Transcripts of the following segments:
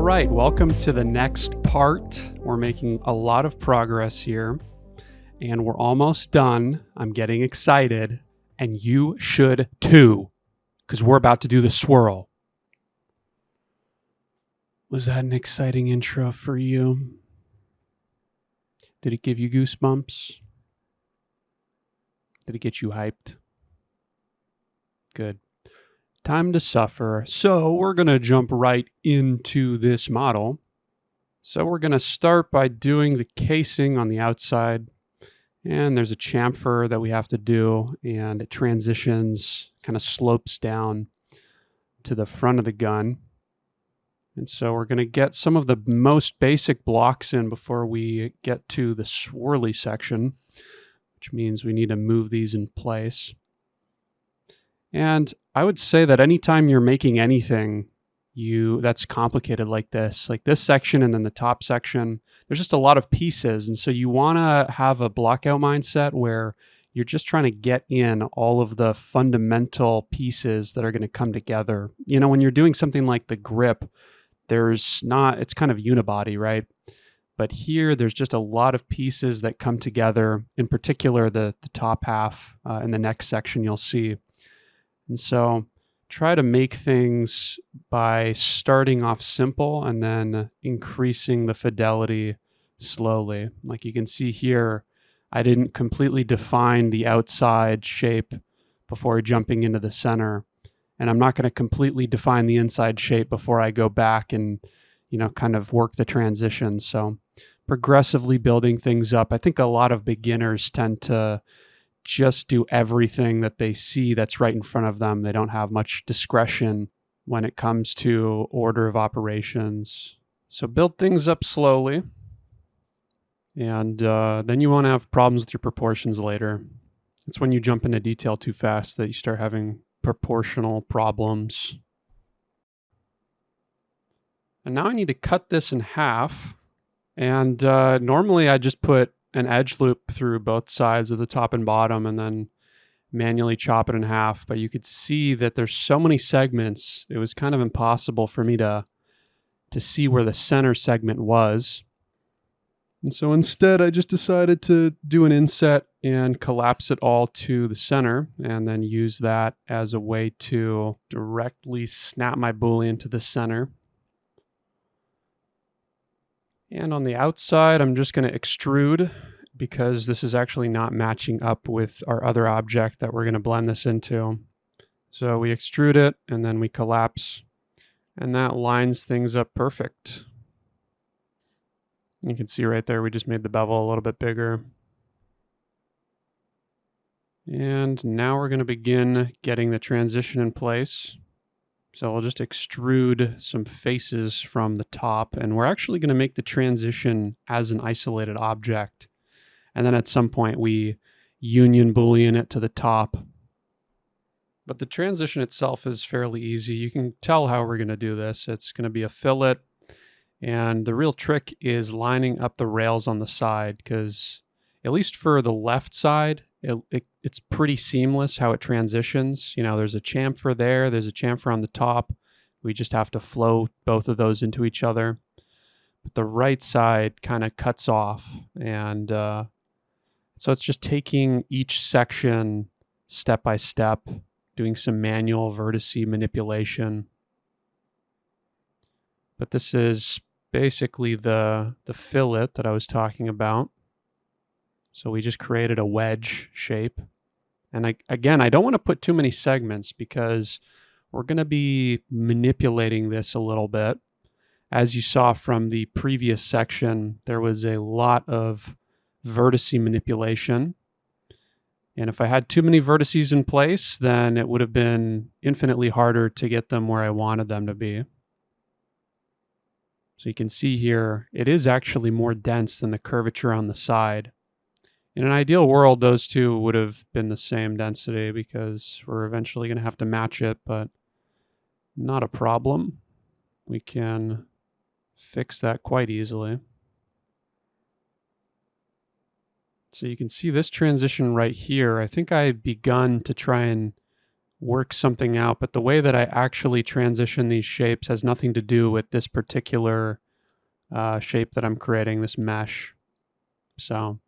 right, welcome to the next part. We're making a lot of progress here, and we're almost done. I'm getting excited, and you should too, because we're about to do the swirl. Was that an exciting intro for you? Did it give you goosebumps? Did it get you hyped? Good. Time to suffer. So we're going to jump right into this model. So we're going to start by doing the casing on the outside. And there's a chamfer that we have to do, and it transitions, kind of slopes down to the front of the gun. And so we're going to get some of the most basic blocks in before we get to the swirly section, which means we need to move these in place. And I would say that anytime you're making anything that's complicated like this section and then the top section, there's just a lot of pieces. And so you want to have a blockout mindset where you're just trying to get in all of the fundamental pieces that are going to come together. You know, when you're doing something like the grip, it's kind of unibody, right? But here, there's just a lot of pieces that come together, in particular, the top half in the next section you'll see. And so try to make things by starting off simple and then increasing the fidelity slowly. Like you can see here, I didn't completely define the outside shape before jumping into the center. And I'm not going to completely define the inside shape before I go back and, kind of work the transition. So progressively building things up. I think a lot of beginners tend to just do everything that they see that's right in front of them. They don't have much discretion when it comes to order of operations. So build things up slowly, and then you won't have problems with your proportions later. It's when you jump into detail too fast that you start having proportional problems. And now I need to cut this in half. And normally I just put an edge loop through both sides of the top and bottom and then manually chop it in half. But you could see that there's so many segments, it was kind of impossible for me to see where the center segment was. And so instead, I just decided to do an inset and collapse it all to the center and then use that as a way to directly snap my boolean to the center. And on the outside, I'm just going to extrude because this is actually not matching up with our other object that we're going to blend this into. So we extrude it and then we collapse, and that lines things up perfect. You can see right there, we just made the bevel a little bit bigger. And now we're going to begin getting the transition in place. So I'll just extrude some faces from the top, and we're actually going to make the transition as an isolated object. And then at some point we union boolean it to the top. But the transition itself is fairly easy. You can tell how we're going to do this. It's going to be a fillet, and the real trick is lining up the rails on the side, because at least for the left side, it's pretty seamless how it transitions. There's a chamfer there, there's a chamfer on the top. We just have to flow both of those into each other. But the right side kind of cuts off. And so it's just taking each section step by step, doing some manual vertice manipulation. But this is basically the fillet that I was talking about. So we just created a wedge shape. And I don't want to put too many segments because we're going to be manipulating this a little bit. As you saw from the previous section, there was a lot of vertice manipulation. And if I had too many vertices in place, then it would have been infinitely harder to get them where I wanted them to be. So you can see here, it is actually more dense than the curvature on the side. In an ideal world, those two would have been the same density because we're eventually going to have to match it, but not a problem. We can fix that quite easily. So you can see this transition right here. I think I've begun to try and work something out, but the way that I actually transition these shapes has nothing to do with this particular shape that I'm creating, this mesh. So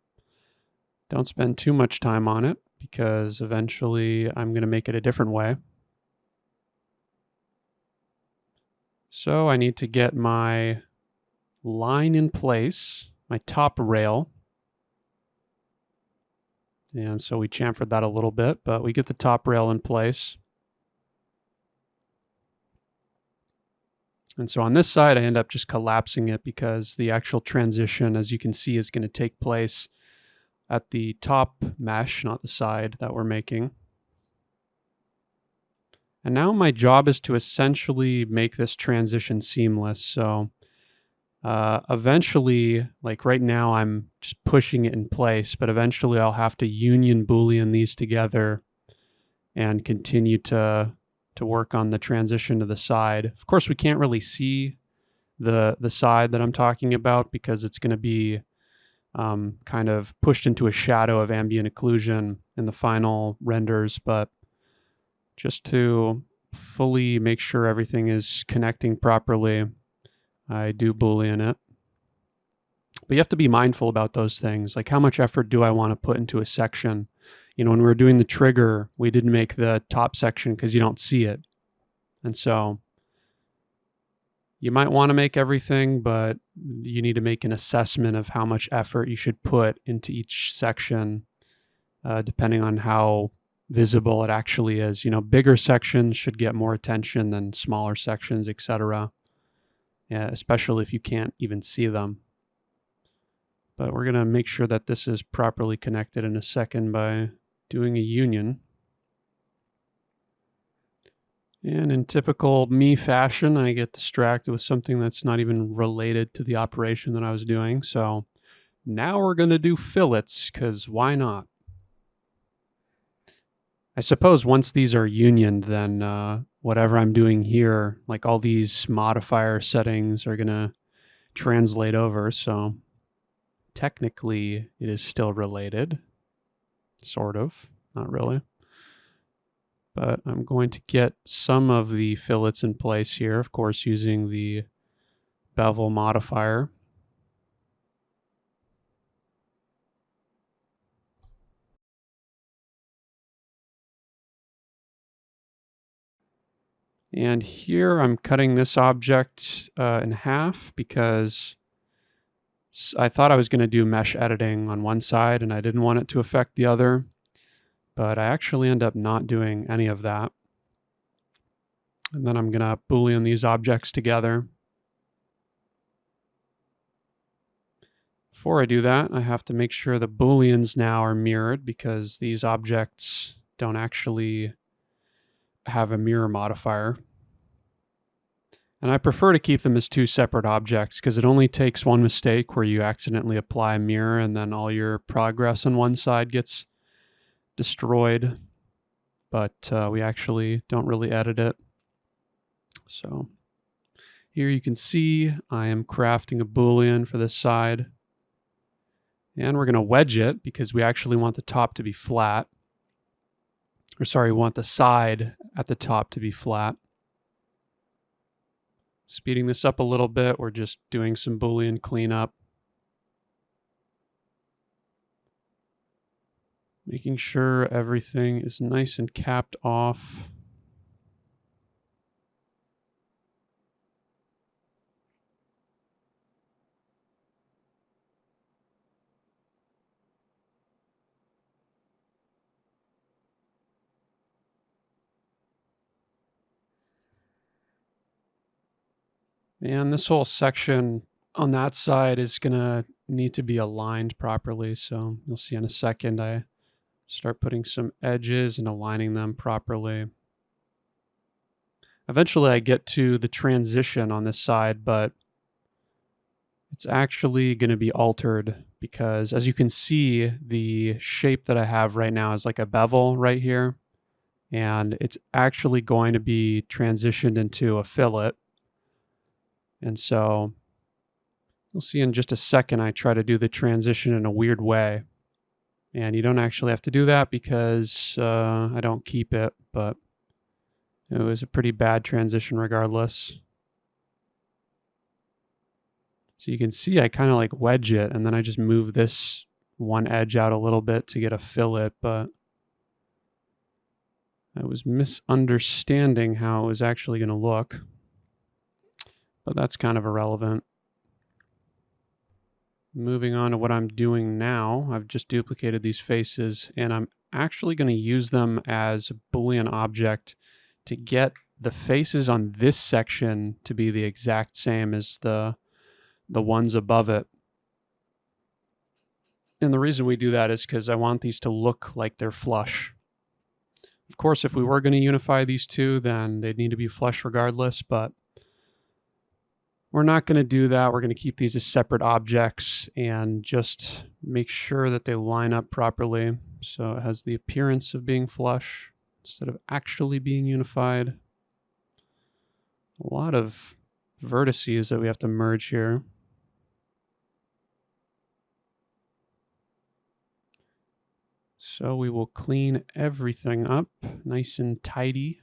don't spend too much time on it because eventually I'm going to make it a different way. So I need to get my line in place, my top rail. And so we chamfered that a little bit, but we get the top rail in place. And so on this side, I end up just collapsing it because the actual transition, as you can see, is going to take place at the top mesh, not the side that we're making. And now my job is to essentially make this transition seamless. So eventually, like right now, I'm just pushing it in place, but eventually I'll have to union Boolean these together and continue to work on the transition to the side. Of course, we can't really see the side that I'm talking about because it's going to be kind of pushed into a shadow of ambient occlusion in the final renders, but just to fully make sure everything is connecting properly, I do Boolean it. But you have to be mindful about those things. Like, how much effort do I want to put into a section? You know, when we were doing the trigger, we didn't make the top section because you don't see it. And so you might want to make everything, but you need to make an assessment of how much effort you should put into each section, depending on how visible it actually is. You know, bigger sections should get more attention than smaller sections, etc. Yeah, especially if you can't even see them. But we're going to make sure that this is properly connected in a second by doing a union. And in typical me fashion, I get distracted with something that's not even related to the operation that I was doing. So now we're going to do fillets, because why not? I suppose once these are unioned, then whatever I'm doing here, like all these modifier settings are going to translate over. So technically it is still related, sort of, not really. But I'm going to get some of the fillets in place here, of course, using the bevel modifier. And here I'm cutting this object in half because I thought I was going to do mesh editing on one side and I didn't want it to affect the other, but I actually end up not doing any of that. And then I'm going to Boolean these objects together. Before I do that, I have to make sure the Booleans now are mirrored because these objects don't actually have a mirror modifier. And I prefer to keep them as two separate objects because it only takes one mistake where you accidentally apply a mirror and then all your progress on one side gets destroyed. But we actually don't really edit it. So here you can see I am crafting a Boolean for this side. And we're going to wedge it because we actually want the top to be flat. Or sorry, we want the side at the top to be flat. Speeding this up a little bit, we're just doing some Boolean cleanup. Making sure everything is nice and capped off. And this whole section on that side is going to need to be aligned properly. So you'll see in a second, I start putting some edges and aligning them properly. Eventually I get to the transition on this side, but it's actually going to be altered because as you can see, the shape that I have right now is like a bevel right here. And it's actually going to be transitioned into a fillet. And so you'll see in just a second, I try to do the transition in a weird way. And you don't actually have to do that because I don't keep it, but It was a pretty bad transition regardless. So you can see I kind of like wedge it, and then I just move this one edge out a little bit to get a fillet, but I was misunderstanding how it was actually going to look. But that's kind of irrelevant. Moving on to what I'm doing now, I've just duplicated these faces, and I'm actually going to use them as a Boolean object to get the faces on this section to be the exact same as the ones above it. And the reason we do that is because I want these to look like they're flush. Of course, if we were going to unify these two, then they'd need to be flush regardless, but we're not going to do that. We're going to keep these as separate objects and just make sure that they line up properly. So it has the appearance of being flush instead of actually being unified. A lot of vertices that we have to merge here. So we will clean everything up nice and tidy,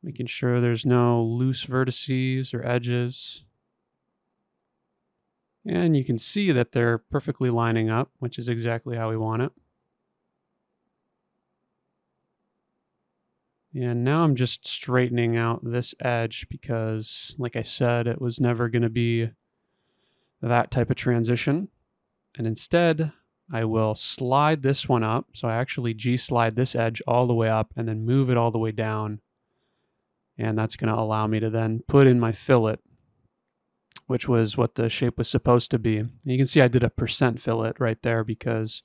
making sure there's no loose vertices or edges. And you can see that they're perfectly lining up, which is exactly how we want it. And now I'm just straightening out this edge because, like I said, it was never going to be that type of transition. And instead, I will slide this one up. So I actually G-slide this edge all the way up and then move it all the way down. And that's going to allow me to then put in my fillet, which was what the shape was supposed to be. And you can see I did a % fillet right there because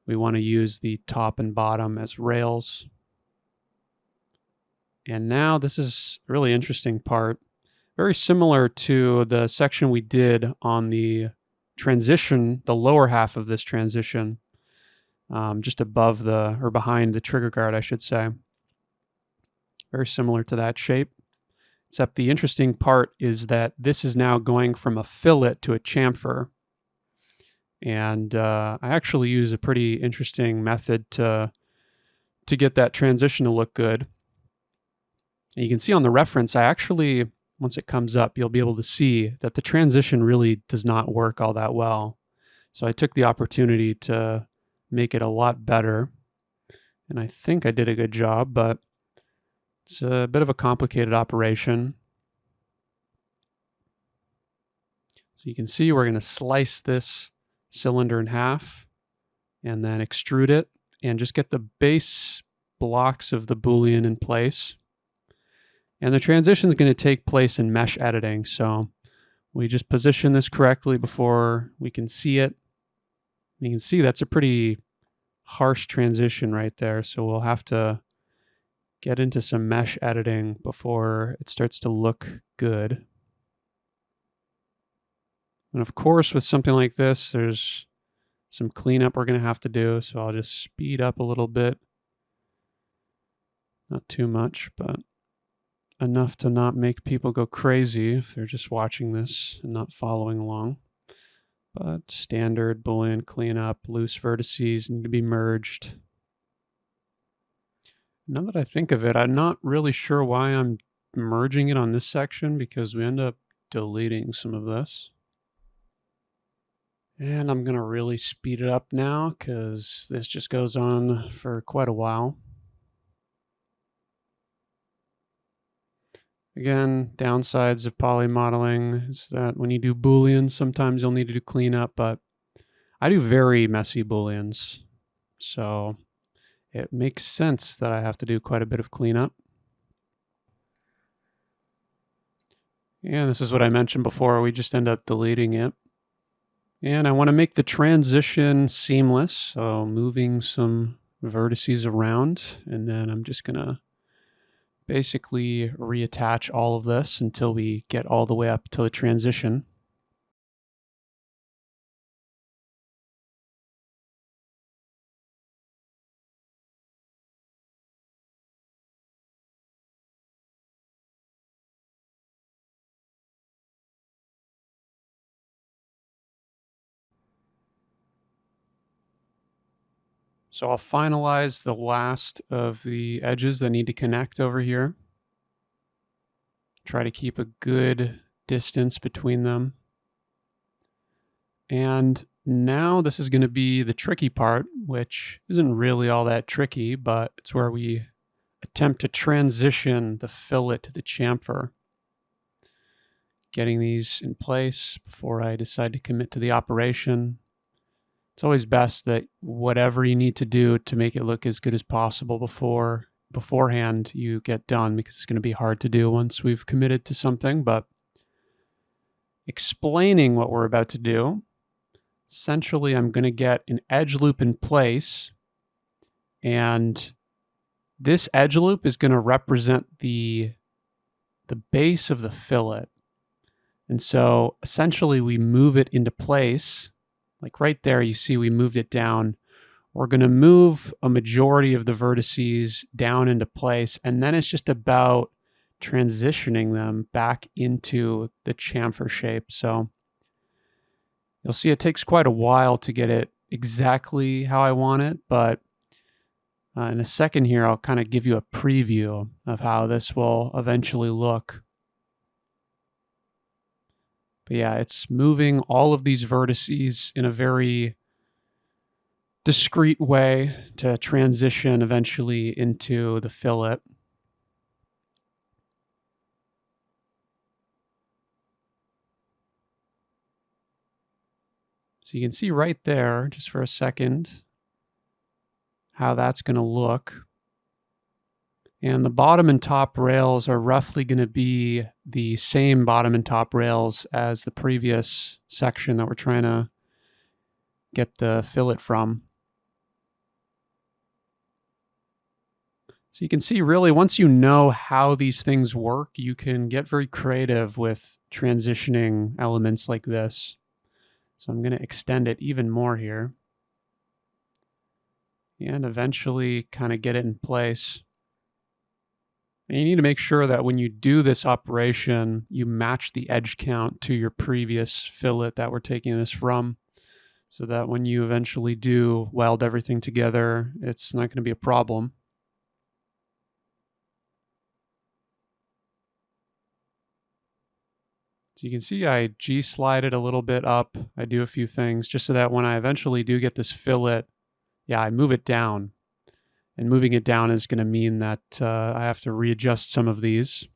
we want to use the top and bottom as rails. And now this is a really interesting part, very similar to the section we did on the transition, the lower half of this transition, just above the, or behind the trigger guard, I should say. Very similar to that shape, except the interesting part is that this is now going from a fillet to a chamfer. And I actually use a pretty interesting method to get that transition to look good. And you can see on the reference, I actually, once it comes up, you'll be able to see that the transition really does not work all that well. So I took the opportunity to make it a lot better. And I think I did a good job, but it's a bit of a complicated operation. So you can see we're going to slice this cylinder in half and then extrude it and just get the base blocks of the Boolean in place. And the transition is going to take place in mesh editing. So we just position this correctly before we can see it. You can see that's a pretty harsh transition right there. So we'll have to get into some mesh editing before it starts to look good. And of course, with something like this, there's some cleanup we're going to have to do. So I'll just speed up a little bit. Not too much, but enough to not make people go crazy if they're just watching this and not following along. But standard Boolean cleanup, loose vertices need to be merged. Now that I think of it, I'm not really sure why I'm merging it on this section because we end up deleting some of this. And I'm going to really speed it up now because this just goes on for quite a while. Again, downsides of polymodeling is that when you do Booleans, sometimes you'll need to do cleanup, but I do very messy Booleans. So it makes sense that I have to do quite a bit of cleanup. And this is what I mentioned before, we just end up deleting it. And I want to make the transition seamless, so moving some vertices around, and then I'm just going to basically reattach all of this until we get all the way up to the transition. So I'll finalize the last of the edges that need to connect over here. Try to keep a good distance between them. And now this is going to be the tricky part, which isn't really all that tricky, but it's where we attempt to transition the fillet to the chamfer. Getting these in place before I decide to commit to the operation. It's always best that whatever you need to do to make it look as good as possible beforehand you get done, because it's going to be hard to do once we've committed to something. But explaining what we're about to do, essentially I'm going to get an edge loop in place, and this edge loop is going to represent the base of the fillet. And so essentially we move it into place. Like right there, you see we moved it down. We're going to move a majority of the vertices down into place, and then it's just about transitioning them back into the chamfer shape. So you'll see it takes quite a while to get it exactly how I want it, but in a second here, I'll kind of give you a preview of how this will eventually look. But yeah, it's moving all of these vertices in a very discrete way to transition eventually into the fillet. So you can see right there, just for a second, how that's going to look. And the bottom and top rails are roughly going to be the same bottom and top rails as the previous section that we're trying to get the fillet from. So you can see really once you know how these things work, you can get very creative with transitioning elements like this. So I'm going to extend it even more here and eventually kind of get it in place. And you need to make sure that when you do this operation, you match the edge count to your previous fillet that we're taking this from, so that when you eventually do weld everything together, it's not going to be a problem. So you can see I G-slide it a little bit up. I do a few things just so that when I eventually do get this fillet, I move it down. And moving it down is going to mean that I have to readjust some of these.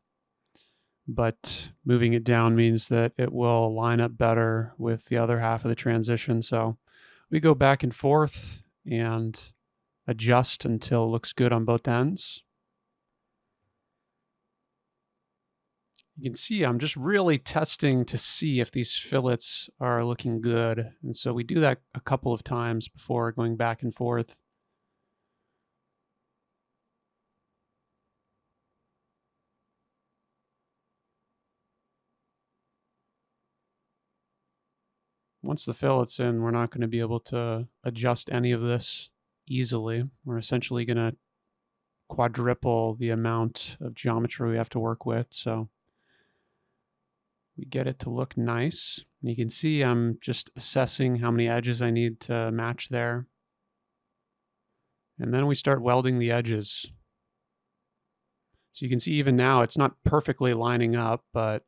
But moving it down means that it will line up better with the other half of the transition. So we go back and forth and adjust until it looks good on both ends. You can see I'm just really testing to see if these fillets are looking good. And so we do that a couple of times before going back and forth. Once the fillet's in, we're not going to be able to adjust any of this easily. We're essentially going to quadruple the amount of geometry we have to work with. So we get it to look nice. You can see I'm just assessing how many edges I need to match there. And then we start welding the edges. So you can see even now it's not perfectly lining up, but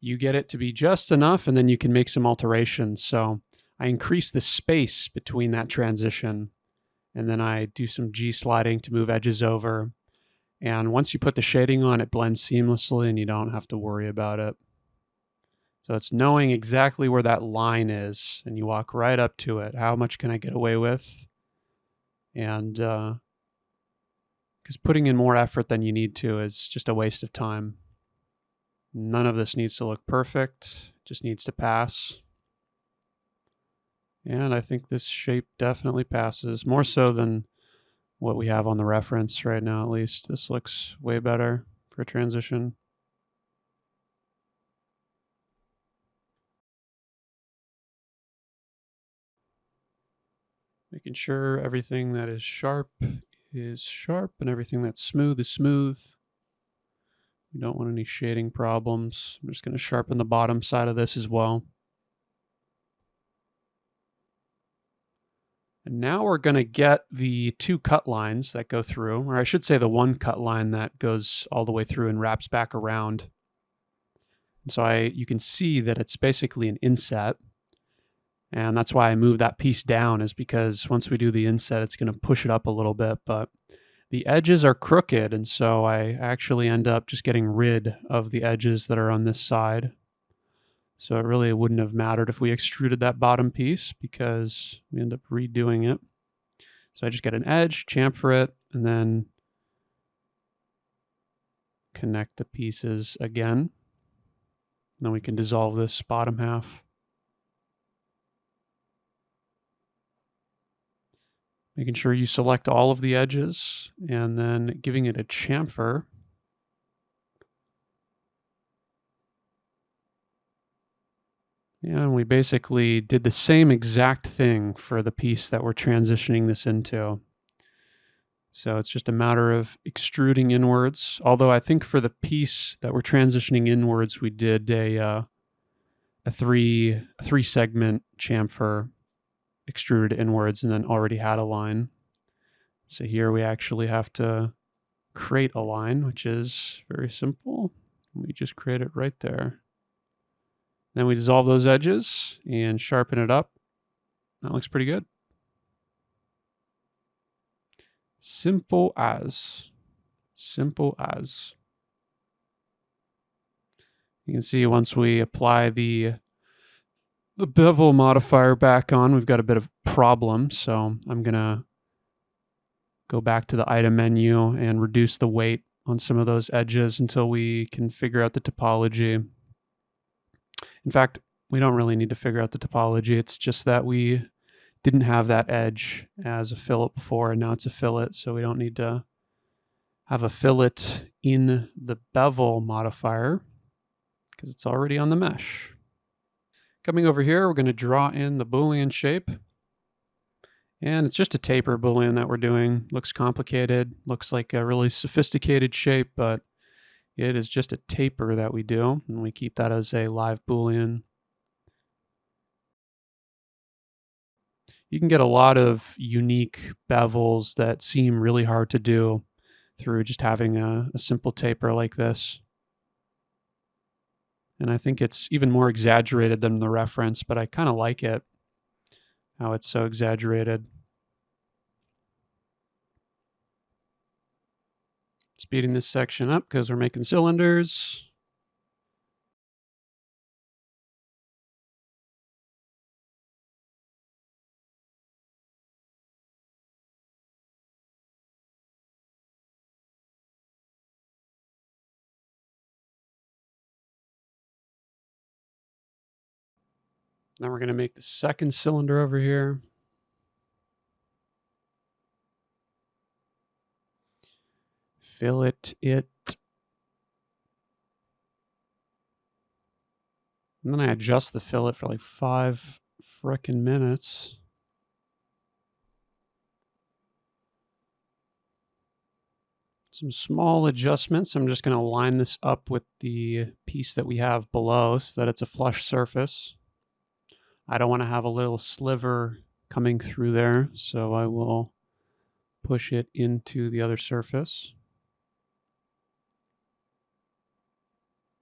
you get it to be just enough, and then you can make some alterations. So I increase the space between that transition, and then I do some G-sliding to move edges over. And once you put the shading on, it blends seamlessly and you don't have to worry about it. So it's knowing exactly where that line is, and you walk right up to it. How much can I get away with? And because putting in more effort than you need to is just a waste of time. None of this needs to look perfect, it just needs to pass. And I think this shape definitely passes, more so than what we have on the reference right now, at least. This looks way better for transition. Making sure everything that is sharp and everything that's smooth is smooth. We don't want any shading problems. I'm just going to sharpen the bottom side of this as well. And now we're going to get the 2 cut lines that go through, or I should say the 1 cut line that goes all the way through and wraps back around. And so you can see that it's basically an inset. And that's why I moved that piece down, is because once we do the inset, it's going to push it up a little bit. But the edges are crooked, and so I actually end up just getting rid of the edges that are on this side. So it really wouldn't have mattered if we extruded that bottom piece, because we end up redoing it. So I just get an edge, chamfer it, and then connect the pieces again. Then we can dissolve this bottom half. Making sure you select all of the edges and then giving it a chamfer. And we basically did the same exact thing for the piece that we're transitioning this into. So it's just a matter of extruding inwards. Although I think for the piece that we're transitioning inwards, we did a three segment chamfer, extruded inwards, and then already had a line. So here we actually have to create a line, which is very simple. We just create it right there. Then we dissolve those edges and sharpen it up. That looks pretty good. Simple as. Simple as. You can see once we apply the bevel modifier back on, we've got a bit of problem. So I'm going to go back to the item menu and reduce the weight on some of those edges until we can figure out the topology. In fact, we don't really need to figure out the topology. It's just that we didn't have that edge as a fillet before, and now it's a fillet, so we don't need to have a fillet in the bevel modifier because it's already on the mesh. Coming over here, we're going to draw in the Boolean shape. And it's just a taper Boolean that we're doing. Looks complicated, looks like a really sophisticated shape, but it is just a taper that we do, and we keep that as a live Boolean. You can get a lot of unique bevels that seem really hard to do through just having a simple taper like this. And I think it's even more exaggerated than the reference, but I kind of like it, how it's so exaggerated. Speeding this section up because we're making cylinders. Now we're going to make the second cylinder over here. Fillet it. And then I adjust the fillet for like 5 frickin' minutes. Some small adjustments. I'm just going to line this up with the piece that we have below so that it's a flush surface. I don't want to have a little sliver coming through there, so I will push it into the other surface.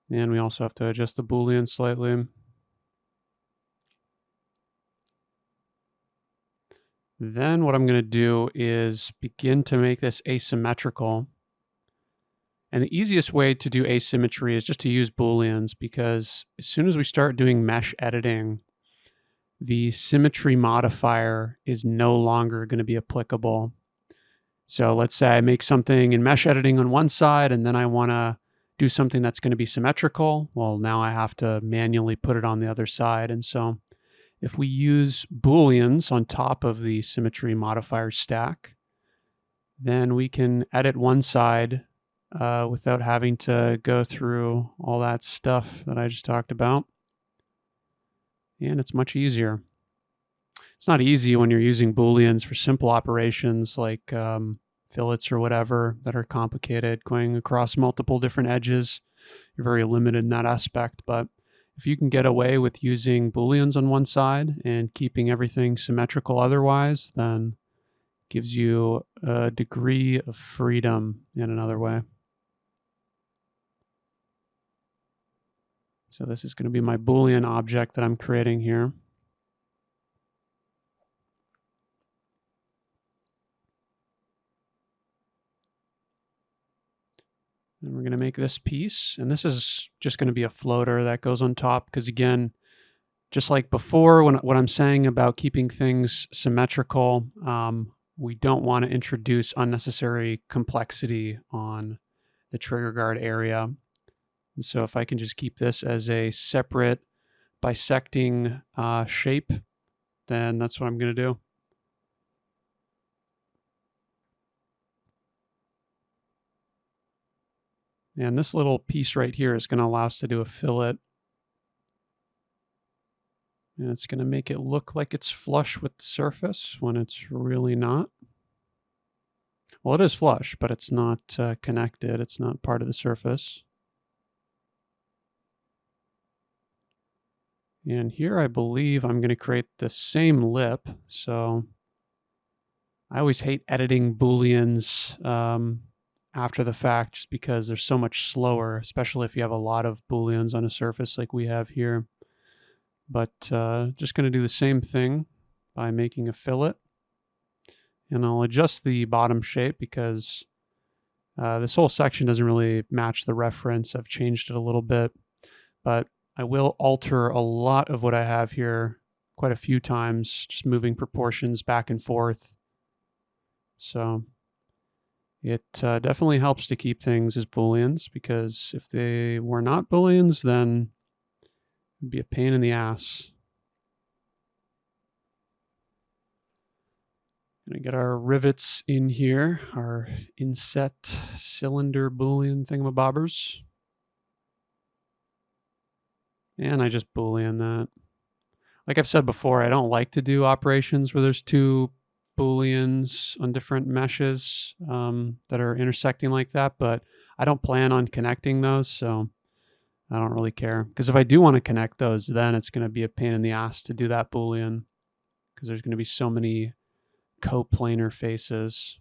And we also have to adjust the Boolean slightly. Then what I'm going to do is begin to make this asymmetrical. And the easiest way to do asymmetry is just to use Booleans, because as soon as we start doing mesh editing, the symmetry modifier is no longer going to be applicable. So let's say I make something in mesh editing on one side, and then I want to do something that's going to be symmetrical. Well, now I have to manually put it on the other side. And so if we use Booleans on top of the symmetry modifier stack, then we can edit one side without having to go through all that stuff that I just talked about. And it's much easier. It's not easy when you're using Booleans for simple operations like fillets or whatever that are complicated, going across multiple different edges. You're very limited in that aspect, but if you can get away with using booleans on one side and keeping everything symmetrical otherwise, then it gives you a degree of freedom in another way. So this is going to be my Boolean object that I'm creating here. And we're going to make this piece, and this is just going to be a floater that goes on top, because again, just like before, what I'm saying about keeping things symmetrical, we don't want to introduce unnecessary complexity on the trigger guard area. And so if I can just keep this as a separate bisecting shape, then that's what I'm going to do. And this little piece right here is going to allow us to do a fillet. And it's going to make it look like it's flush with the surface when it's really not. Well, it is flush, but it's not connected. It's not part of the surface. And here I believe I'm going to create the same lip. So I always hate editing Booleans after the fact, just because they're so much slower, especially if you have a lot of Booleans on a surface like we have here. But just going to do the same thing by making a fillet. And I'll adjust the bottom shape because this whole section doesn't really match the reference. I've changed it a little bit, but I will alter a lot of what I have here quite a few times, just moving proportions back and forth. So it definitely helps to keep things as Booleans, because if they were not Booleans, then it'd be a pain in the ass. Gonna get our rivets in here, our inset cylinder Boolean thingamabobbers. And I just Boolean that. Like I've said before, I don't like to do operations where there's two Booleans on different meshes that are intersecting like that, but I don't plan on connecting those, so I don't really care. Because if I do want to connect those, then it's going to be a pain in the ass to do that Boolean, because there's going to be so many coplanar faces.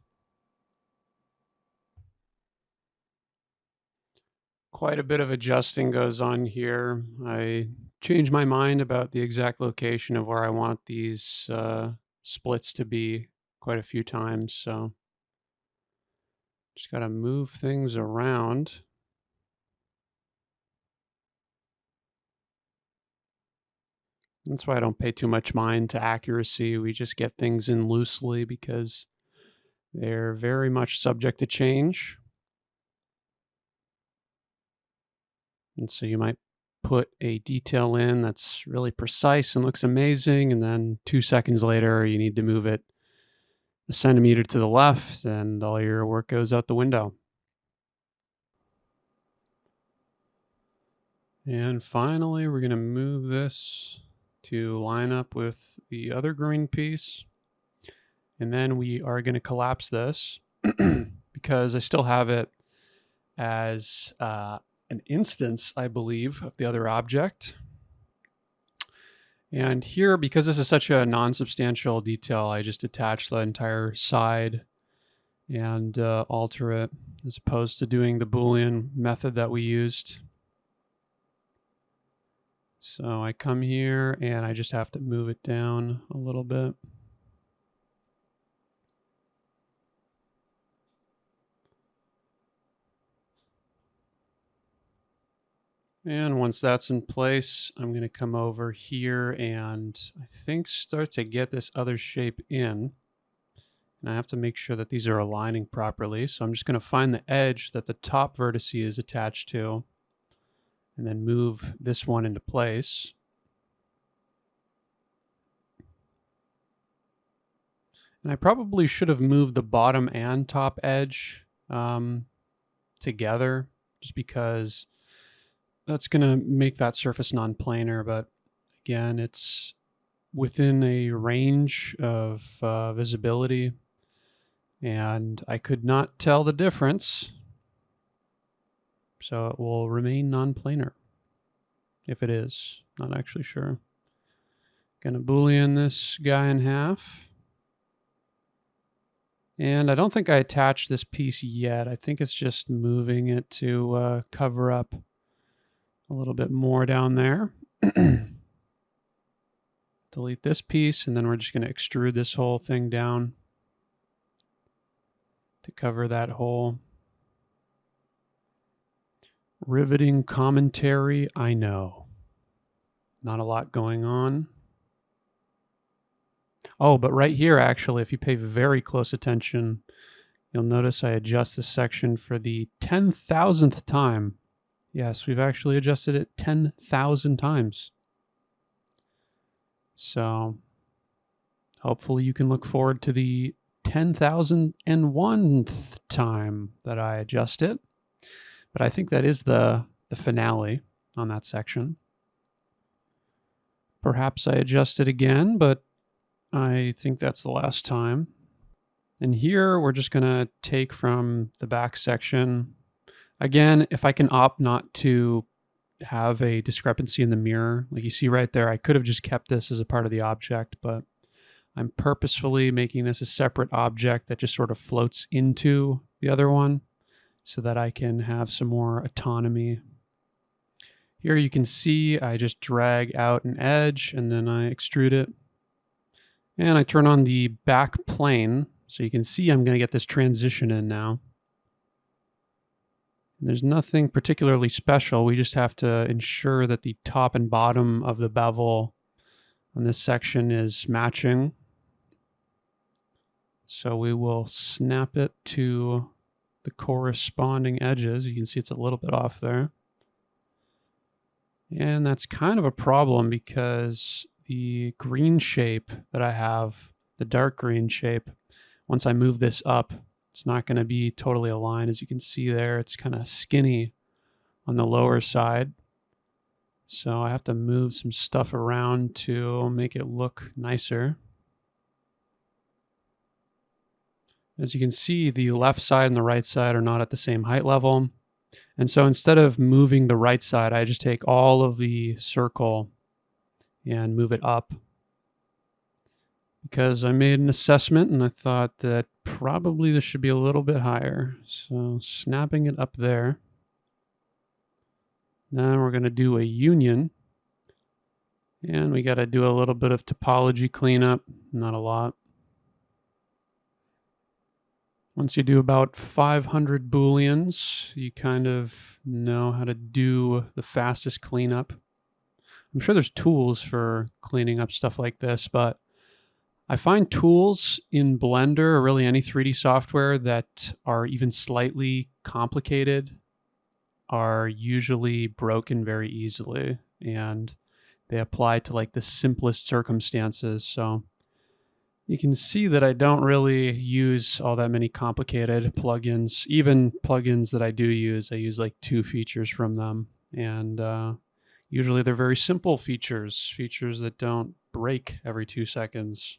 Quite a bit of adjusting goes on here. I changed my mind about the exact location of where I want these splits to be quite a few times, so just got to move things around. That's why I don't pay too much mind to accuracy. We just get things in loosely because they're very much subject to change. And so you might put a detail in that's really precise and looks amazing, and then 2 seconds later you need to move it a centimeter to the left, and all your work goes out the window. And finally, we're going to move this to line up with the other green piece. And then we are going to collapse this because I still have it as an instance, I believe, of the other object. And here, because this is such a non-substantial detail, I just attach the entire side and alter it, as opposed to doing the Boolean method that we used. So I come here and I just have to move it down a little bit. And once that's in place, I'm going to come over here and I think start to get this other shape in. And I have to make sure that these are aligning properly. So I'm just going to find the edge that the top vertex is attached to and then move this one into place. And I probably should have moved the bottom and top edge together, just because that's going to make that surface non-planar. But again, it's within a range of visibility, and I could not tell the difference, so it will remain non-planar. if it is. Not actually sure. Gonna Boolean this guy in half. And I don't think I attached this piece yet. I think it's just moving it to cover up a little bit more down there. Delete this piece, and then we're just going to extrude this whole thing down to cover that hole. Riveting commentary, I know. Not a lot going on. Oh, but right here, actually, if you pay very close attention, you'll notice I adjust this section for the 10,000th time. Yes, we've actually adjusted it 10,000 times. So hopefully you can look forward to the 10,001th time that I adjust it. But I think that is the finale on that section. Perhaps I adjust it again, but I think that's the last time. And here we're just going to take from the back section. Again, if I can opt not to have a discrepancy in the mirror, like you see right there, I could have just kept this as a part of the object, but I'm purposefully making this a separate object that just sort of floats into the other one so that I can have some more autonomy. Here you can see I just drag out an edge and then I extrude it. And I turn on the back plane, so you can see I'm going to get this transition in now. There's nothing particularly special. We just have to ensure that the top and bottom of the bevel on this section is matching. So we will snap it to the corresponding edges. You can see it's a little bit off there. And that's kind of a problem because the green shape that I have, the dark green shape, once I move this up, it's not going to be totally aligned. As you can see there, it's kind of skinny on the lower side. So I have to move some stuff around to make it look nicer. As you can see, the left side and the right side are not at the same height level. And so instead of moving the right side, I just take all of the circle and move it up. Because I made an assessment and I thought that probably this should be a little bit higher. So snapping it up there. Then we're going to do a union. And we got to do a little bit of topology cleanup, not a lot. Once you do about 500 Booleans, you kind of know how to do the fastest cleanup. I'm sure there's tools for cleaning up stuff like this, but I find tools in Blender or really any 3D software that are even slightly complicated are usually broken very easily, and they apply to like the simplest circumstances. So you can see that I don't really use all that many complicated plugins. Even plugins that I do use, I use like 2 features from them. And usually they're very simple features that don't break every 2 seconds.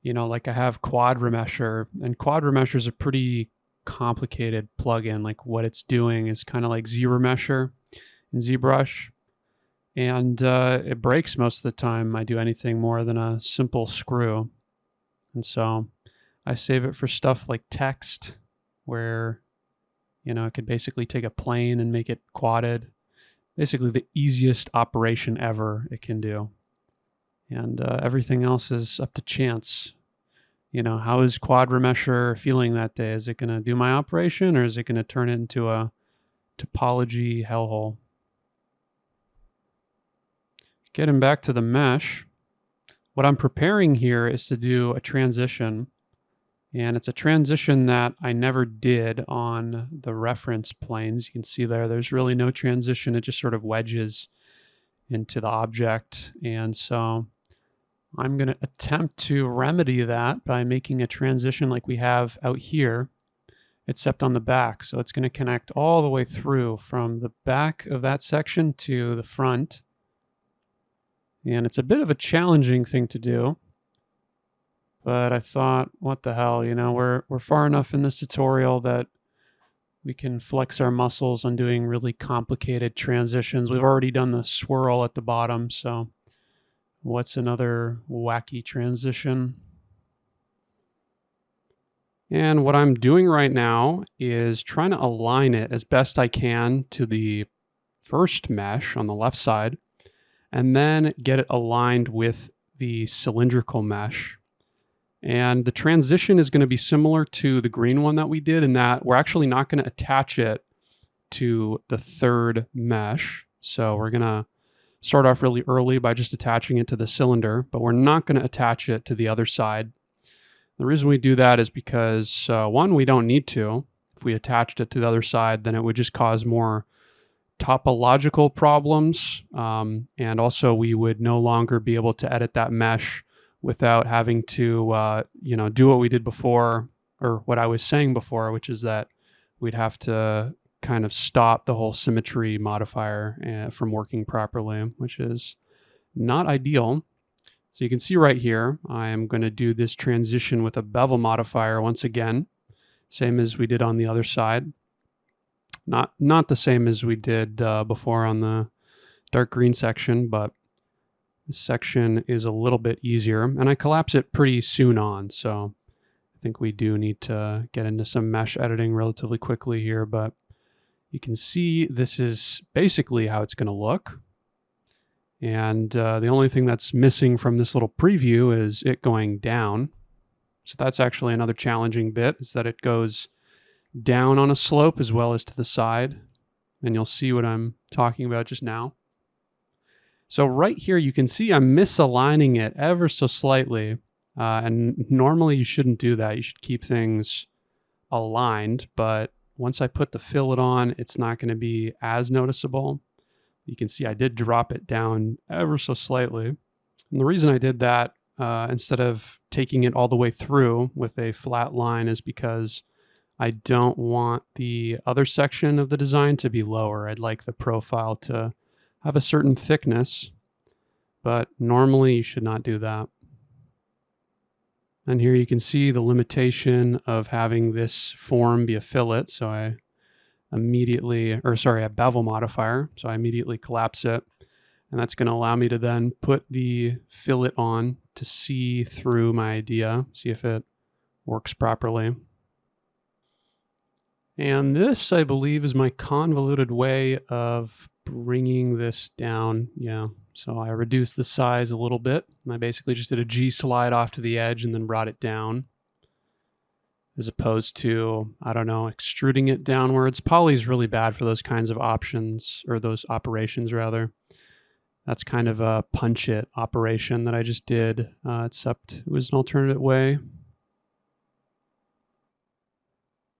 You know, like I have Quad Remesher, and Quad Remesher is a pretty complicated plugin. Like what it's doing is kind of like ZRemesher in ZBrush. And it breaks most of the time I do anything more than a simple screw. And so I save it for stuff like text, where, you know, it could basically take a plane and make it quadded. Basically the easiest operation ever it can do. And everything else is up to chance. You know, how is Quad Remesher feeling that day? Is it going to do my operation, or is it going to turn it into a topology hellhole? Getting back to the mesh, what I'm preparing here is to do a transition, and it's a transition that I never did on the reference planes. You can see there's really no transition. It just sort of wedges into the object. And so I'm going to attempt to remedy that by making a transition like we have out here, except on the back. So it's going to connect all the way through from the back of that section to the front. And it's a bit of a challenging thing to do, but I thought, what the hell, you know, we're far enough in this tutorial that We can flex our muscles on doing really complicated transitions. We've already done the swirl at the bottom, so what's another wacky transition? And what I'm doing right now is trying to align it as best I can to the first mesh on the left side, and then get it aligned with the cylindrical mesh. And the transition is going to be similar to the green one that we did in that we're actually not going to attach it to the third mesh. So we're going to start off really early by just attaching it to the cylinder, but we're not going to attach it to the other side. The reason we do that is because, one, we don't need to. If we attached it to the other side, then it would just cause more topological problems. And also we would no longer be able to edit that mesh without having to, do what we did before, or what I was saying before, which is that we'd have to kind of stop the whole symmetry modifier from working properly, which is not ideal. So you can see right here, I am going to do this transition with a bevel modifier once again, same as we did on the other side. Not the same as we did before on the dark green section, but this section is a little bit easier, and I collapse it pretty soon on, so I think we do need to get into some mesh editing relatively quickly here, but you can see this is basically how it's going to look. And the only thing that's missing from this little preview is it going down. So that's actually another challenging bit, is that it goes down on a slope as well as to the side. And you'll see what I'm talking about just now. So right here, you can see I'm misaligning it ever so slightly. And normally you shouldn't do that. You should keep things aligned. But once I put the fillet on, it's not going to be as noticeable. You can see I did drop it down ever so slightly. And the reason I did that instead of taking it all the way through with a flat line is because I don't want the other section of the design to be lower. I'd like the profile to have a certain thickness, but normally you should not do that. And here you can see the limitation of having this form be a fillet. So a bevel modifier. So I immediately collapse it. And that's going to allow me to then put the fillet on to see through my idea, see if it works properly. And this, I believe, is my convoluted way of bringing this down. Yeah, so I reduced the size a little bit. And I basically just did a G slide off to the edge and then brought it down, as opposed to, I don't know, extruding it downwards. Poly is really bad for those kinds of options, or those operations rather. That's kind of a punch it operation that I just did, except it was an alternate way.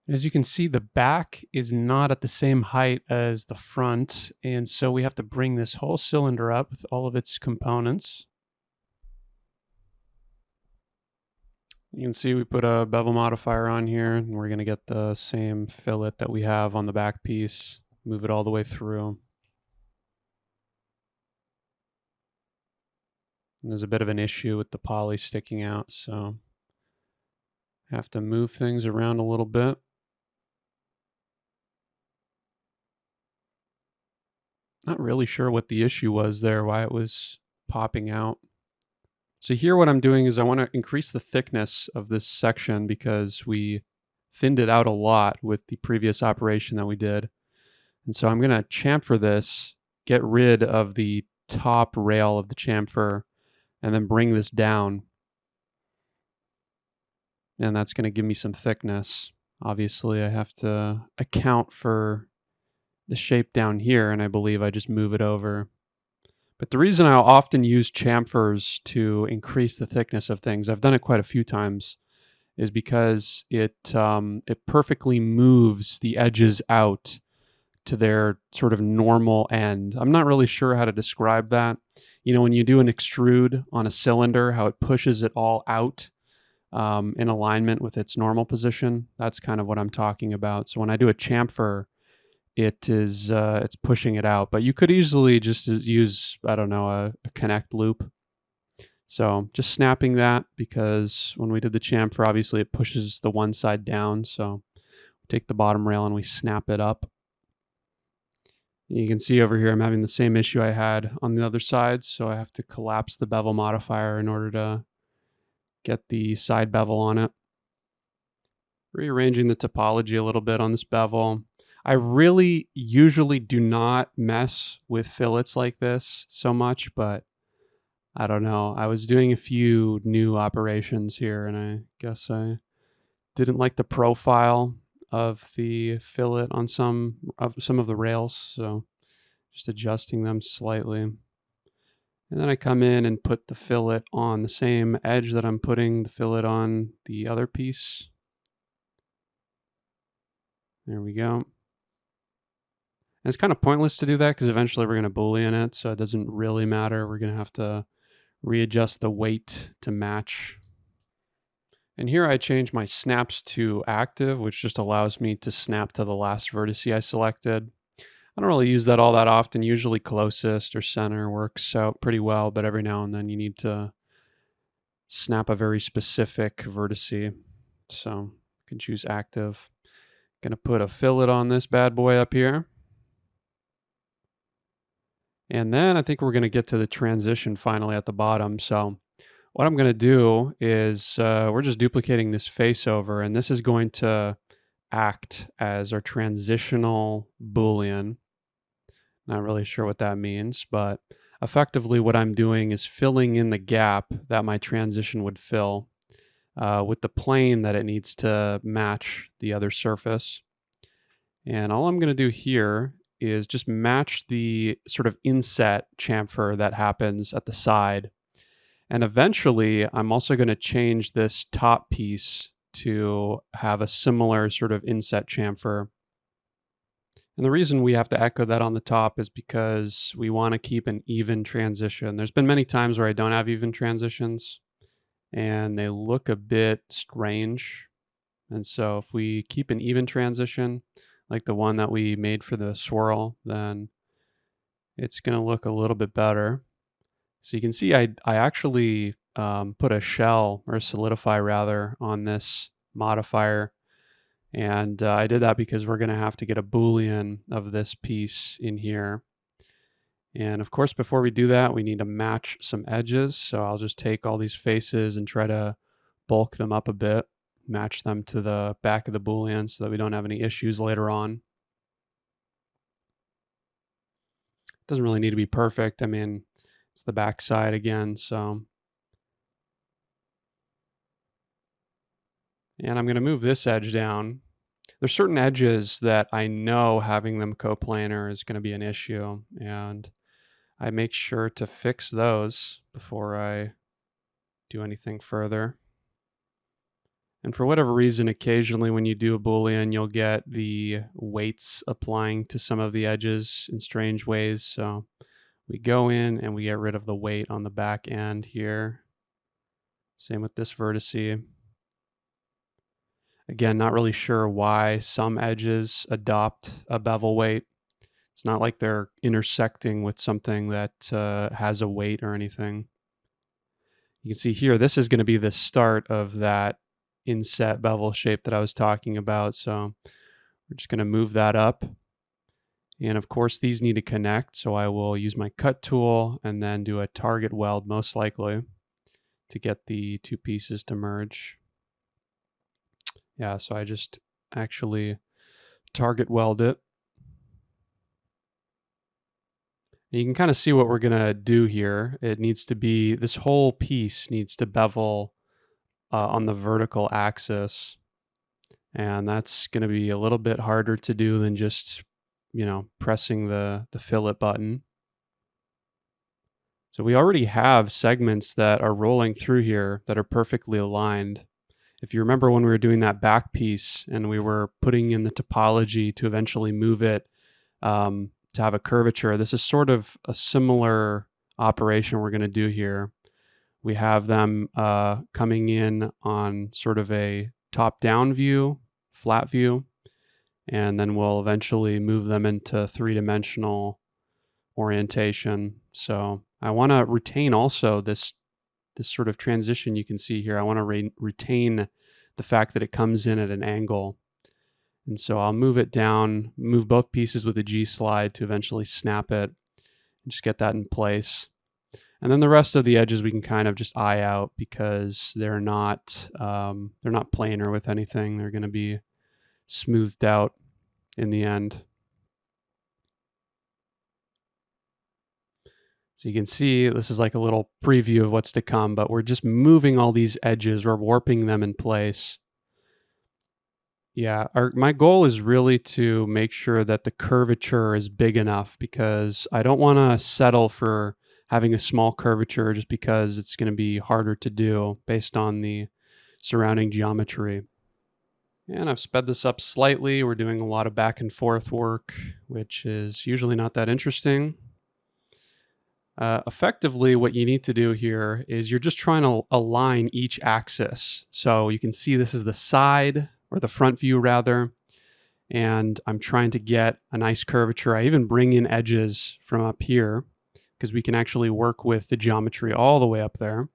As you can see, the back is not at the same height as the front, and so we have to bring this whole cylinder up with all of its components. You can see we put a bevel modifier on here, and we're going to get the same fillet that we have on the back piece, move it all the way through. And there's a bit of an issue with the poly sticking out, so I have to move things around a little bit. Not really sure what the issue was there, why it was popping out. So here what I'm doing is I want to increase the thickness of this section because we thinned it out a lot with the previous operation that we did. And so I'm going to chamfer this, get rid of the top rail of the chamfer, and then bring this down. And that's going to give me some thickness. Obviously, I have to account for the shape down here, and I believe I just move it over. But the reason I'll often use chamfers to increase the thickness of things, I've done it quite a few times, is because it perfectly moves the edges out to their sort of normal end. I'm not really sure how to describe that. You know, when you do an extrude on a cylinder, how it pushes it all out in alignment with its normal position. That's kind of what I'm talking about. So when I do a chamfer, it's pushing it out, but you could easily just use, I don't know, a connect loop. So just snapping that, because when we did the chamfer, obviously it pushes the one side down. So take the bottom rail and we snap it up. You can see over here I'm having the same issue I had on the other side, so I have to collapse the bevel modifier in order to get the side bevel on it. Rearranging the topology a little bit on this bevel. I really usually do not mess with fillets like this so much, but I don't know. I was doing a few new operations here, and I guess I didn't like the profile of the fillet on some of the rails, so just adjusting them slightly. And then I come in and put the fillet on the same edge that I'm putting the fillet on the other piece. There we go. And it's kind of pointless to do that because eventually we're going to Boolean it, so it doesn't really matter. We're going to have to readjust the weight to match. And here I change my snaps to active, which just allows me to snap to the last vertice I selected. I don't really use that all that often. Usually closest or center works out pretty well, but every now and then you need to snap a very specific vertice. So you can choose active. Gonna put a fillet on this bad boy up here. And then I think we're gonna get to the transition finally at the bottom. So what I'm gonna do is we're just duplicating this face over, and this is going to act as our transitional Boolean. Not really sure what that means, but effectively what I'm doing is filling in the gap that my transition would fill with the plane that it needs to match the other surface. And all I'm going to do here is just match the sort of inset chamfer that happens at the side. And eventually, I'm also going to change this top piece to have a similar sort of inset chamfer. And the reason we have to echo that on the top is because we want to keep an even transition. There's been many times where I don't have even transitions and they look a bit strange. And so if we keep an even transition, like the one that we made for the swirl, then it's going to look a little bit better. So you can see I actually put a shell, or solidify rather, on this modifier. And I did that because we're going to have to get a Boolean of this piece in here. And of course, before we do that, we need to match some edges. So I'll just take all these faces and try to bulk them up a bit, match them to the back of the Boolean so that we don't have any issues later on. It doesn't really need to be perfect. I mean, it's the back side again, so. And I'm going to move this edge down. There's certain edges that I know having them coplanar is going to be an issue, and I make sure to fix those before I do anything further. And for whatever reason, occasionally when you do a Boolean, you'll get the weights applying to some of the edges in strange ways. So we go in and we get rid of the weight on the back end here. Same with this vertice. Again, not really sure why some edges adopt a bevel weight. It's not like they're intersecting with something that has a weight or anything. You can see here, this is going to be the start of that inset bevel shape that I was talking about. So we're just going to move that up. And of course, these need to connect. So I will use my cut tool and then do a target weld, most likely, to get the two pieces to merge. Yeah, so I just actually target weld it. And you can kind of see what we're going to do here. It needs to be, this whole piece needs to bevel on the vertical axis. And that's going to be a little bit harder to do than just, pressing the fillet button. So we already have segments that are rolling through here that are perfectly aligned. If you remember when we were doing that back piece and we were putting in the topology to eventually move it to have a curvature, this is sort of a similar operation we're going to do here. We have them coming in on sort of a top-down view, flat view, and then we'll eventually move them into three-dimensional orientation. So I want to retain also this sort of transition you can see here. I want to retain the fact that it comes in at an angle. And so I'll move it down, move both pieces with a G slide to eventually snap it and just get that in place. And then the rest of the edges we can kind of just eye out because they're not planar with anything. They're going to be smoothed out in the end. So you can see this is like a little preview of what's to come, but we're just moving all these edges. We're warping them in place. Yeah, my goal is really to make sure that the curvature is big enough because I don't want to settle for having a small curvature just because it's going to be harder to do based on the surrounding geometry. And I've sped this up slightly. We're doing a lot of back and forth work, which is usually not that interesting. Effectively, what you need to do here is you're just trying to align each axis. So you can see this is the side, or the front view rather, and I'm trying to get a nice curvature. I even bring in edges from up here because we can actually work with the geometry all the way up there.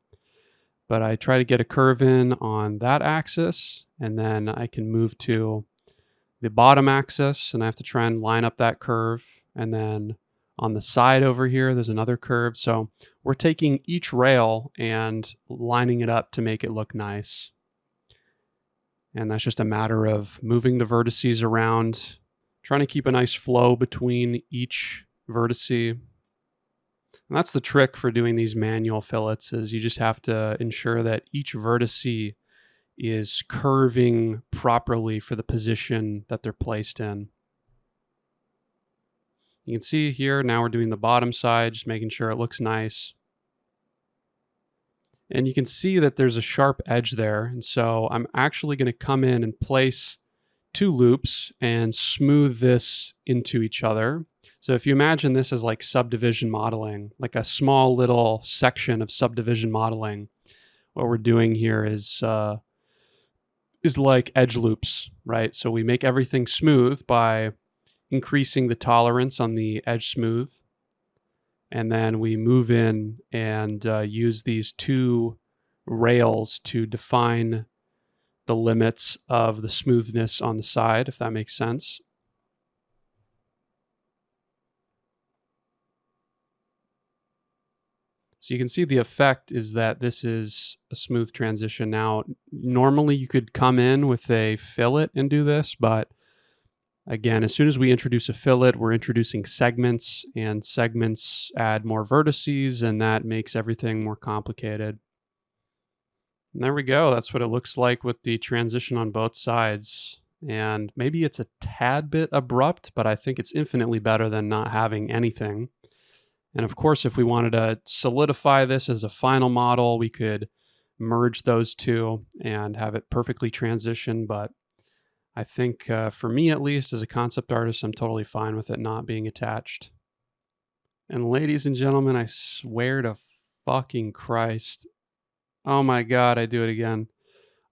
But I try to get a curve in on that axis, and then I can move to the bottom axis, and I have to try and line up that curve, and then on the side over here, there's another curve. So we're taking each rail and lining it up to make it look nice. And that's just a matter of moving the vertices around, trying to keep a nice flow between each vertex. And that's the trick for doing these manual fillets, is you just have to ensure that each vertex is curving properly for the position that they're placed in. You can see here, now we're doing the bottom side, just making sure it looks nice. And you can see that there's a sharp edge there. And so I'm actually going to come in and place 2 loops and smooth this into each other. So if you imagine this as like subdivision modeling, like a small little section of subdivision modeling, what we're doing here is like edge loops, right? So we make everything smooth by increasing the tolerance on the edge smooth. And then we move in and use these 2 rails to define the limits of the smoothness on the side, if that makes sense. So you can see the effect is that this is a smooth transition. Now, normally you could come in with a fillet and do this, but again, as soon as we introduce a fillet, we're introducing segments, and segments add more vertices, and that makes everything more complicated. And there we go. That's what it looks like with the transition on both sides. And maybe it's a tad bit abrupt, but I think it's infinitely better than not having anything. And of course, if we wanted to solidify this as a final model, we could merge those two and have it perfectly transition, but I think for me, at least, as a concept artist, I'm totally fine with it not being attached. And ladies and gentlemen, I swear to fucking Christ. Oh my God, I do it again.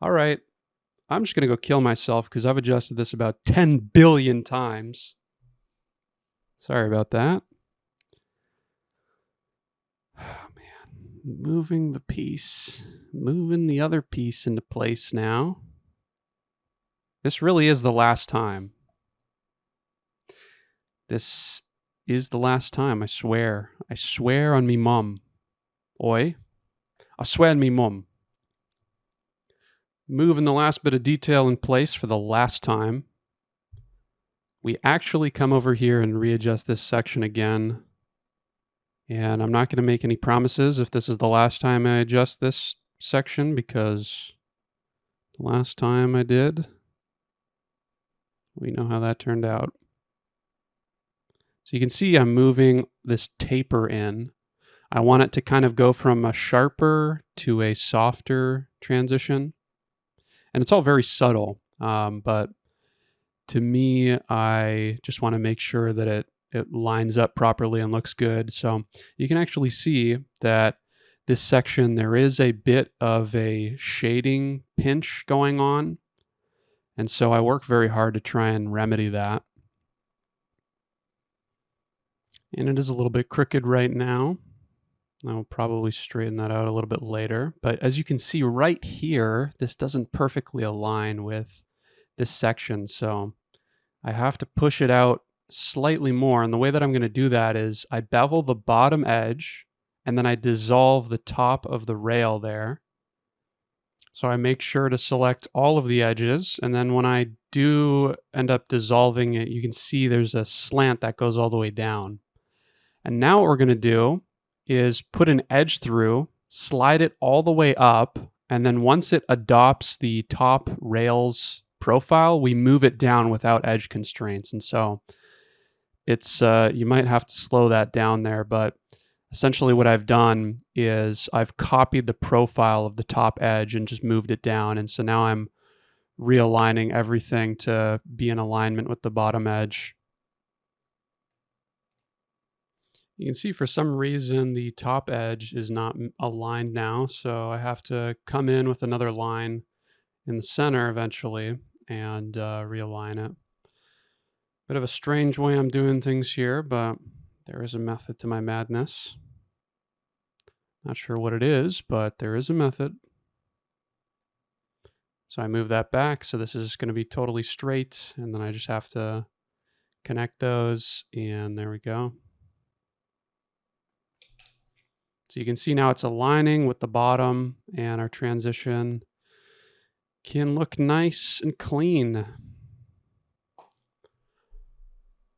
All right, I'm just going to go kill myself because I've adjusted this about 10 billion times. Sorry about that. Oh man, moving the piece, moving the other piece into place now. This really is the last time. This is the last time, I swear. I swear on me mum. Oi. I swear on me mum. Moving the last bit of detail in place for the last time. We actually come over here and readjust this section again. And I'm not going to make any promises if this is the last time I adjust this section, because the last time I did, we know how that turned out. So you can see I'm moving this taper in. I want it to kind of go from a sharper to a softer transition. And it's all very subtle, but to me, I just want to make sure that it lines up properly and looks good. So you can actually see that this section, there is a bit of a shading pinch going on. And so I work very hard to try and remedy that. And it is a little bit crooked right now. I will probably straighten that out a little bit later. But as you can see right here, this doesn't perfectly align with this section. So I have to push it out slightly more. And the way that I'm going to do that is I bevel the bottom edge and then I dissolve the top of the rail there. So I make sure to select all of the edges. And then when I do end up dissolving it, you can see there's a slant that goes all the way down. And now what we're going to do is put an edge through, slide it all the way up, and then once it adopts the top rails profile, we move it down without edge constraints. And so it's you might have to slow that down there, but essentially what I've done is I've copied the profile of the top edge and just moved it down. And so now I'm realigning everything to be in alignment with the bottom edge. You can see for some reason the top edge is not aligned now, so I have to come in with another line in the center eventually and realign it. Bit of a strange way I'm doing things here, but there is a method to my madness. Not sure what it is, but there is a method. So I move that back, so this is going to be totally straight, and then I just have to connect those, and there we go. So you can see now it's aligning with the bottom, and our transition can look nice and clean.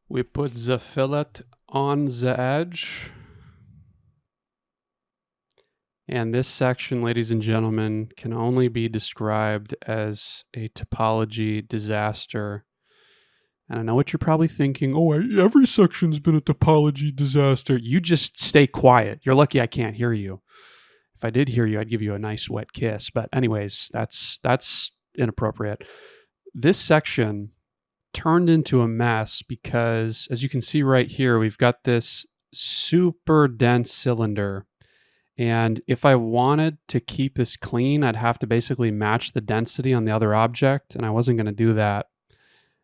We put the fillet on the edge. And this section, ladies and gentlemen, can only be described as a topology disaster. And I know what you're probably thinking. Oh, every section's been a topology disaster. You just stay quiet. You're lucky I can't hear you. If I did hear you, I'd give you a nice wet kiss. But anyways, that's inappropriate. This section turned into a mess because, as you can see right here, we've got this super dense cylinder. And if I wanted to keep this clean, I'd have to basically match the density on the other object, and I wasn't going to do that.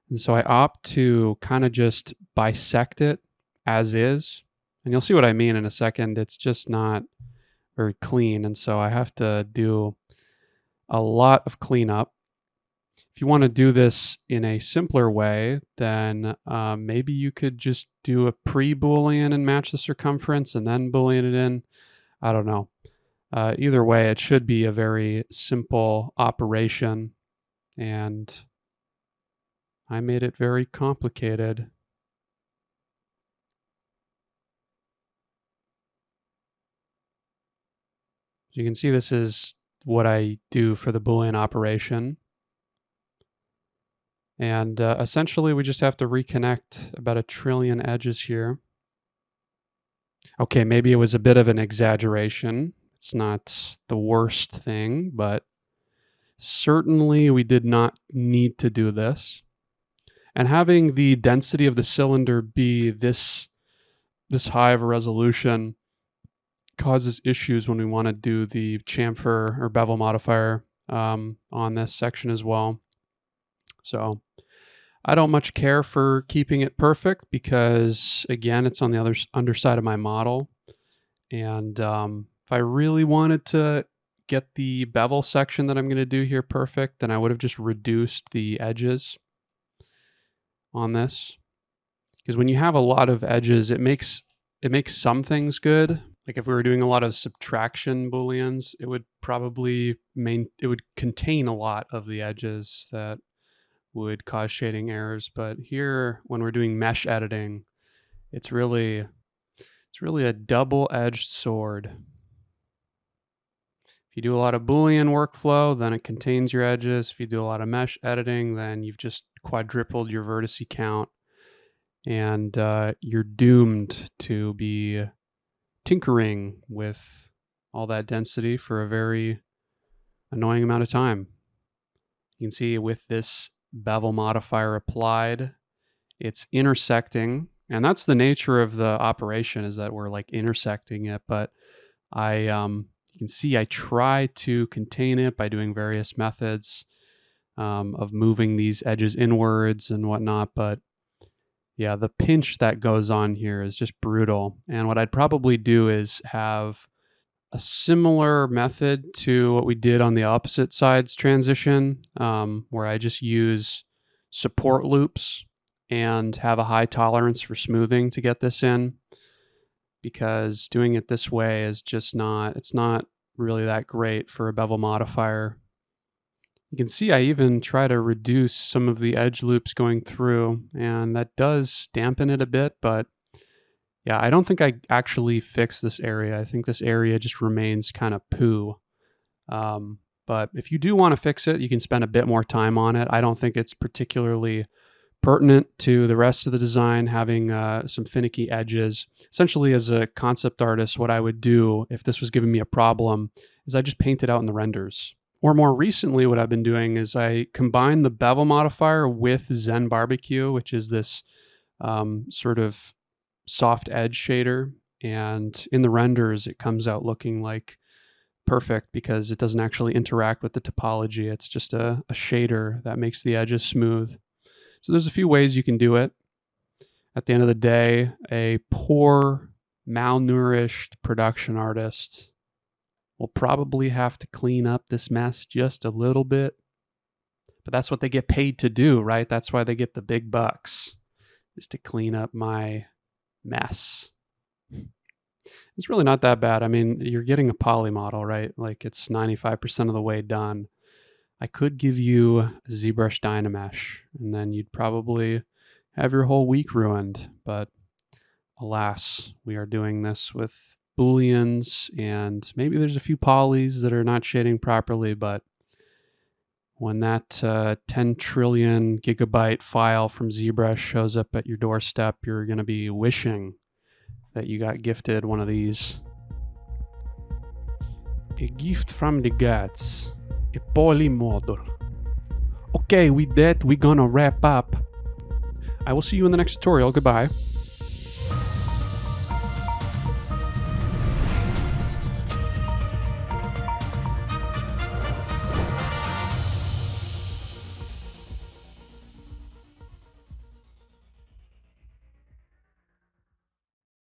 And so I opt to kind of just bisect it as is. And you'll see what I mean in a second. It's just not very clean. And so I have to do a lot of cleanup. If you want to do this in a simpler way, then maybe you could just do a pre-Boolean and match the circumference and then Boolean it in. I don't know. Either way, it should be a very simple operation. And I made it very complicated. You can see this is what I do for the Boolean operation. And essentially, we just have to reconnect about 1 trillion edges here. Okay, maybe it was a bit of an exaggeration. It's not the worst thing, but certainly we did not need to do this. And having the density of the cylinder be this high of a resolution causes issues when we want to do the chamfer or bevel modifier on this section as well. So I don't much care for keeping it perfect because, again, it's on the underside of my model. And if I really wanted to get the bevel section that I'm going to do here perfect, then I would have just reduced the edges on this. Because when you have a lot of edges, it makes some things good. Like if we were doing a lot of subtraction Booleans, it would probably contain a lot of the edges that would cause shading errors. But here, when we're doing mesh editing, it's really a double-edged sword. If you do a lot of Boolean workflow, then it contains your edges. If you do a lot of mesh editing, then you've just quadrupled your vertice count, and you're doomed to be tinkering with all that density for a very annoying amount of time. You can see with this bevel modifier applied, it's intersecting, and that's the nature of the operation, is that we're like intersecting it. But you can see I try to contain it by doing various methods of moving these edges inwards and whatnot. But yeah, the pinch that goes on here is just brutal. And what I'd probably do is have a similar method to what we did on the opposite sides transition, where I just use support loops and have a high tolerance for smoothing to get this in, because doing it this way is just it's not really that great for a bevel modifier. You can see I even try to reduce some of the edge loops going through, and that does dampen it a bit, but yeah, I don't think I actually fixed this area. I think this area just remains kind of poo. But if you do want to fix it, you can spend a bit more time on it. I don't think it's particularly pertinent to the rest of the design, having some finicky edges. Essentially, as a concept artist, what I would do if this was giving me a problem is I just paint it out in the renders. Or more recently, what I've been doing is I combine the bevel modifier with Zen Barbecue, which is this sort of soft edge shader. And in the renders, it comes out looking like perfect because it doesn't actually interact with the topology. It's just a shader that makes the edges smooth. So there's a few ways you can do it. At the end of the day, a poor, malnourished production artist will probably have to clean up this mess just a little bit. But that's what they get paid to do, right? That's why they get the big bucks, is to clean up my mess. It's really not that bad. I mean, you're getting a poly model, right? Like it's 95% of the way done. I could give you a ZBrush Dynamesh, and then you'd probably have your whole week ruined. But alas, we are doing this with Booleans, and maybe there's a few polys that are not shading properly, but when that 10 trillion gigabyte file from ZBrush shows up at your doorstep, you're going to be wishing that you got gifted one of these. A gift from the gods. A poly model. Okay, with that, we're gonna wrap up. I will see you in the next tutorial. Goodbye.